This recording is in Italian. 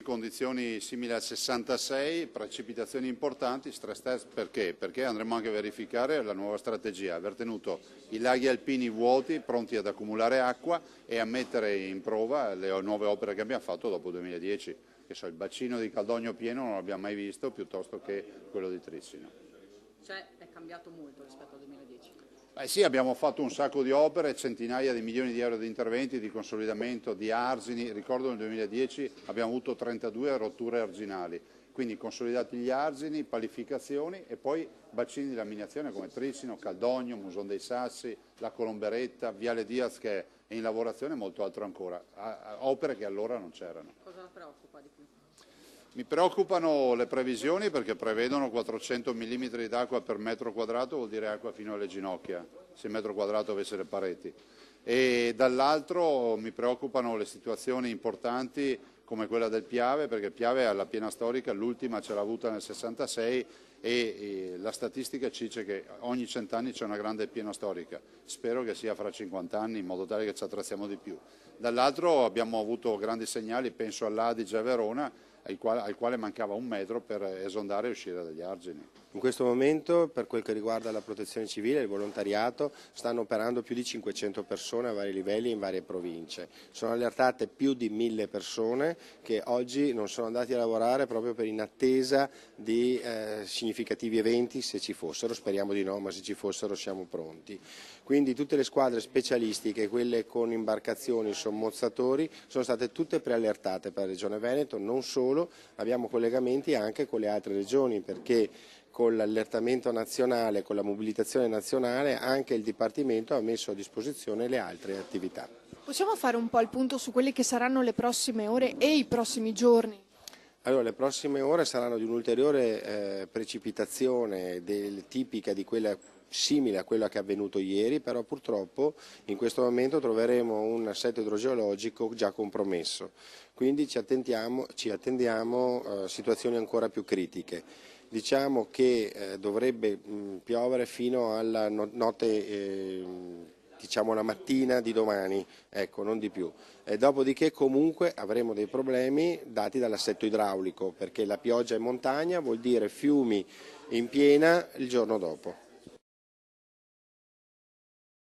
Condizioni simili al 66, precipitazioni importanti, stress test perché? Perché andremo anche a verificare la nuova strategia, aver tenuto i laghi alpini vuoti, pronti ad accumulare acqua e a mettere in prova le nuove opere che abbiamo fatto dopo il 2010, che so, il bacino di Caldogno pieno non l'abbiamo mai visto, piuttosto che quello di Trissino. Cioè è cambiato molto rispetto al 2010? Sì, abbiamo fatto un sacco di opere, centinaia di milioni di euro di interventi, di consolidamento, di arzini. Ricordo nel 2010 abbiamo avuto 32 rotture arginali, quindi consolidati gli arzini, palificazioni e poi bacini di laminazione come Trissino, Caldogno, Muson dei Sassi, la Colomberetta, Viale Diaz che è in lavorazione e molto altro ancora. Opere che allora non c'erano. Cosa la preoccupa di più? Mi preoccupano le previsioni perché prevedono 400 mm d'acqua per metro quadrato, vuol dire acqua fino alle ginocchia, se il metro quadrato avesse le pareti. E dall'altro mi preoccupano le situazioni importanti come quella del Piave, perché il Piave alla piena storica, l'ultima ce l'ha avuta nel 66 e la statistica ci dice che ogni 100 anni c'è una grande piena storica. Spero che sia fra 50 anni in modo tale che ci attrezziamo di più. Dall'altro abbiamo avuto grandi segnali, penso all'Adige a Verona, al quale mancava un metro per esondare e uscire dagli argini. In questo momento, per quel che riguarda la protezione civile e il volontariato, stanno operando più di 500 persone a vari livelli in varie province. Sono allertate più di 1000 persone che oggi non sono andati a lavorare proprio per in attesa di significativi eventi, se ci fossero, speriamo di no, ma se ci fossero siamo pronti. Quindi tutte le squadre specialistiche, quelle con imbarcazioni, sommozzatori, sono state tutte preallertate per la Regione Veneto, non solo, abbiamo collegamenti anche con le altre regioni perché con l'allertamento nazionale, con la mobilitazione nazionale, anche il Dipartimento ha messo a disposizione le altre attività. Possiamo fare un po' il punto su quelle che saranno le prossime ore e i prossimi giorni? Allora, le prossime ore saranno di un'ulteriore precipitazione tipica di quella simile a quella che è avvenuto ieri, però purtroppo in questo momento troveremo un assetto idrogeologico già compromesso, quindi ci attendiamo situazioni ancora più critiche. Diciamo che dovrebbe piovere fino alla notte, diciamo la mattina di domani, ecco, non di più. Dopodiché comunque avremo dei problemi dati dall'assetto idraulico, perché la pioggia in montagna vuol dire fiumi in piena il giorno dopo.